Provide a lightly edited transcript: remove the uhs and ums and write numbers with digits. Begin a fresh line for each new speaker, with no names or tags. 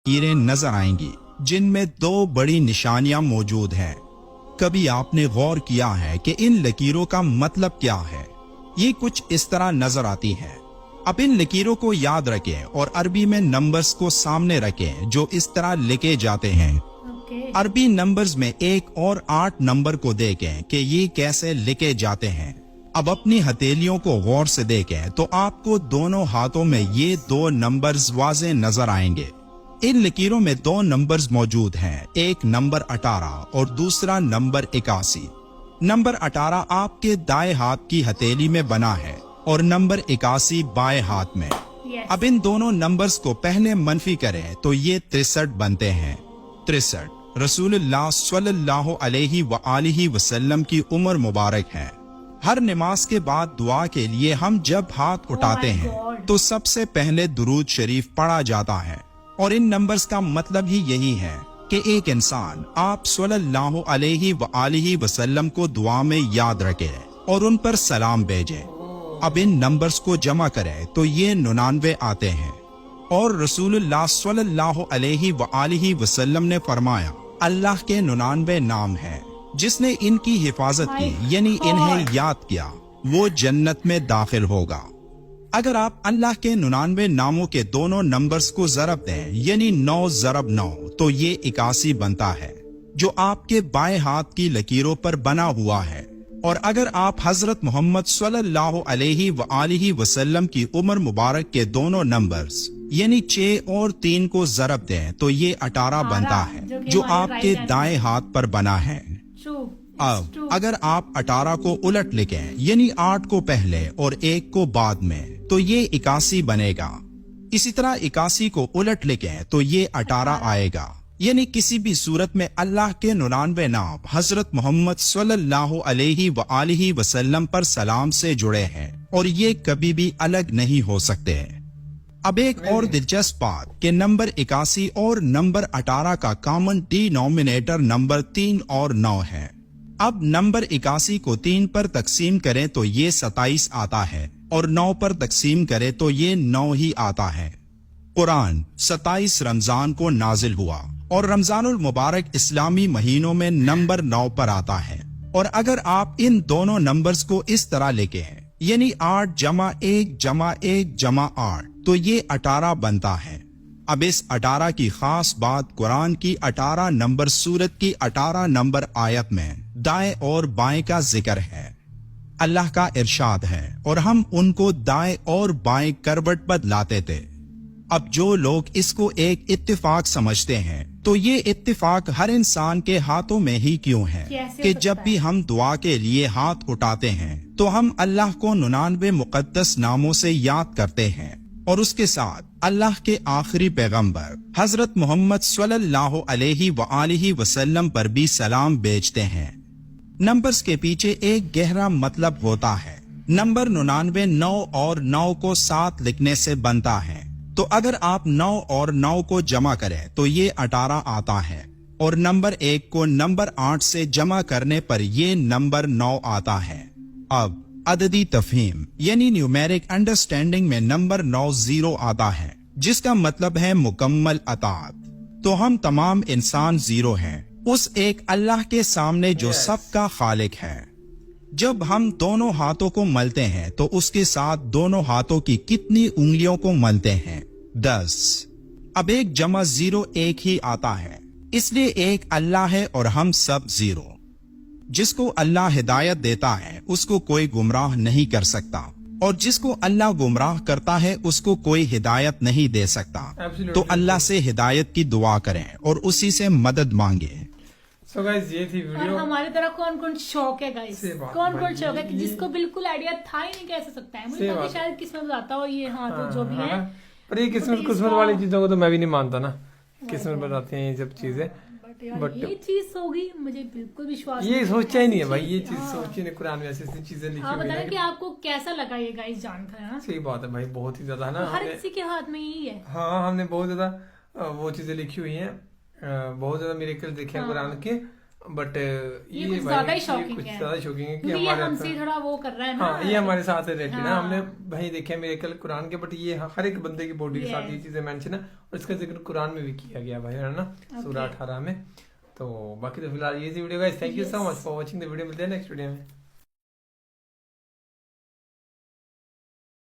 लकीरें नजर आएंगी जिनमें दो बड़ी निशानियां मौजूद हैं। कभी आपने गौर किया है कि इन लकीरों का मतलब क्या है? ये कुछ इस तरह नजर आती हैं। अब इन लकीरों को याद रखें और अरबी में नंबर्स को सामने रखें जो इस तरह लिखे जाते हैं। अरबी नंबर्स में 1 और 8 नंबर को देखें कि ये कैसे लिखे जाते हैं। अब अपनी हथेलियों को गौर से देखें तो आपको दोनों हाथों में ये दो नंबर्स वाज़े नजर आएंगे। इन लकीरों में दो नंबर्स मौजूद हैं, एक नंबर 18 और दूसरा नंबर 81। नंबर 18 आपके दाएं हाथ की हथेली में बना है और नंबर 81 बाएं हाथ में। अब इन दोनों नंबर्स को पहले मनफी करें तो ये 63 बनते हैं। 63 रसूलुल्लाह स्वल्लल्लाहु अलैहि व आलिहि वसल्लम की उम्र मुबारक है। हर नमाज के बाद दुआ के लिए हम जब हाथ उठाते हैं तो सबसे पहले दुरूद शरीफ पढ़ा जाता है और इन नंबर्स का मतलब ही यही है कि एक इंसान आप स्वल्लल्लाहु अलैहि व आलिहि वसल्लम को दुआ में याद रखे और उन पर सलाम भेजे। अब इन नंबर्स को जमा करें तो ये 99 आते हैं और रसूलुल्लाह स्वल्लल्लाहु अलैहि व आलिहि वसल्लम ने फरमाया, अल्लाह के 99 नाम हैं, जिसने इनकी हिफाजत की यानी इन्हें याद किया वो जन्नत में दाखिल होगा। अगर आप अल्लाह के 99 नामों के दोनों नंबर्स को ज़रब दें यानी 9 ज़रब 9 तो ये 81 बनता है जो आपके बाएं हाथ की लकीरों पर बना हुआ है। और अगर आप हजरत मोहम्मद सल्लल्लाहु अलैहि व आलिहि वसल्लम की उम्र मुबारक के दोनों नंबर्स यानी 6 और 3 को ज़रब दें तो ये 18 बनता है जो आपके दाएं हाथ पर बना है। अब अगर आप 18 को उलट लिखें यानी 8 को पहले और 1 को बाद में तो ये 81 बनेगा। इसी तरह 81 को उलट लिखें तो ये 18 आएगा। यानी किसी भी सूरत में अल्लाह के 99 नाम हजरत मोहम्मद सल्लल्लाहु अलैहि व आलिहि वसल्लम पर सलाम से जुड़े हैं और ये कभी भी अलग नहीं हो सकते। अब एक और दिलचस्प बात कि नंबर 81 और नंबर 18 का कॉमन डिनोमिनेटर नंबर 3 और 9 है। अब नंबर 81 को 3 पर तकसीम करें तो ये 27 आता है और 9 पर तकसीम करें तो ये 9 ही आता है। कुरान 27 रमजान को नाजिल हुआ और रमजानुल मुबारक इस्लामी महीनों में नंबर 9 पर आता है। और अगर आप इन दोनों नंबर्स को इस तरह लिखें यानी 8 जमा 1 जमा 1 जमा 8 तो ये 18 बनता है। अब इस 18 की खास बात कुरान की 18 नंबर सूरत की 18 नंबर आयत में दाएं और बाएं का जिक्र है। अल्लाह का इरशाद है और हम उनको दाएं और बाएं करवट बदलाते थे। अब जो लोग इसको एक इत्तिफाक समझते हैं तो ये इत्तिफाक हर इंसान के हाथों में ही क्यों है कि जब भी हम दुआ के लिए हाथ उठाते हैं तो हम अल्लाह को 99 मुकद्दस नामों से याद करते हैं और उसके साथ अल्लाह के आखिरी पैगंबर हजरत मोहम्मद सल्लल्लाहु अलैहि व आलिहि वसल्लम पर भी सलाम भेजते हैं। नंबर्स के पीछे एक गहरा मतलब होता है। नंबर 99 9 और 9 को साथ लिखने से बनता है। तो अगर आप 9 और 9 को जमा करें तो ये 18 आता है और नंबर 1 को नंबर 8 से जमा करने पर ये नंबर 9 आता है। अब अददी तफहीम यानी न्यूमेरिक अंडरस्टैंडिंग में नंबर 9 0 आता है जिसका मतलब है मुकम्मल अतात। तो हम तमाम इंसान 0 हैं उस एक अल्लाह के सामने जो सबका खालिक है। जब हम दोनों हाथों को मलते हैं तो उसके साथ दोनों हाथों की कितनी उंगलियों को मलते हैं? 10। अब 1 जमा 0 1 ही आता है, इसलिए एक अल्लाह है और हम सब 0। जिसको अल्लाह हिदायत देता है उसको कोई गुमराह नहीं कर सकता और जिसको अल्लाह गुमराह करता है उसको कोई हिदायत नहीं दे सकता। तो अल्लाह से हिदायत की दुआ करें और उसी से मदद मांगे।
So guys, ये थी वीडियो।
और हमारी तरह कौन कौन शौक है गाइस, कौन कौन शौक है कि जिसको बिल्कुल आइडिया था ही नहीं कैसे सकता है। मुझे पता शायद किस्मत बताता हो ये, हाँ तो जो भी है।
पर ये किस्मत वाली चीजों को तो मैं भी नहीं मानता ना, किस्मत बताती हैं ये सब चीजें।
बट ये चीज होगी मुझे बिल्कुल विश्वास
ये सोचा ही नहीं है भाई, ये चीज सोची नहीं। कुरान में ऐसी चीजें लिखी हुई
है कि आपको कैसा लगा ये गाइस जानकर, है ना?
सही बात है भाई, बहुत ही ज्यादा है ना,
हर किसी के हाथ में यही है।
हाँ, हमने बहुत ज्यादा वो चीजें लिखी हुई हैं, बहुत ज्यादा मिरेकल देखे हैं कुरान के। بٹ
یہ کچھ زیادہ ہی شاکنگ
کچھ
ہے،
زیادہ شوکنگ ہے کہ
کیونکہ یہ
ہمارے
ہم سے تھوڑا وہ کر رہا ہے نا،
ہاں یہ ہمارے ساتھ رہتی ہے نا.
ہاں.
ہم نے بھائی دیکھے میرے کل قرآن کے، بٹ یہ ہر ایک بندے کی باڈی کے ساتھ یہ چیزیں مینشن ہے، اور اس کا ذکر قرآن میں بھی کیا گیا بھائی ہے نا، سورہ 18 میں. تو باقی تو فی الحال یہ video guys, thank you so much for watching the video. ملتے ہیں نیکسٹ ویڈیو میں.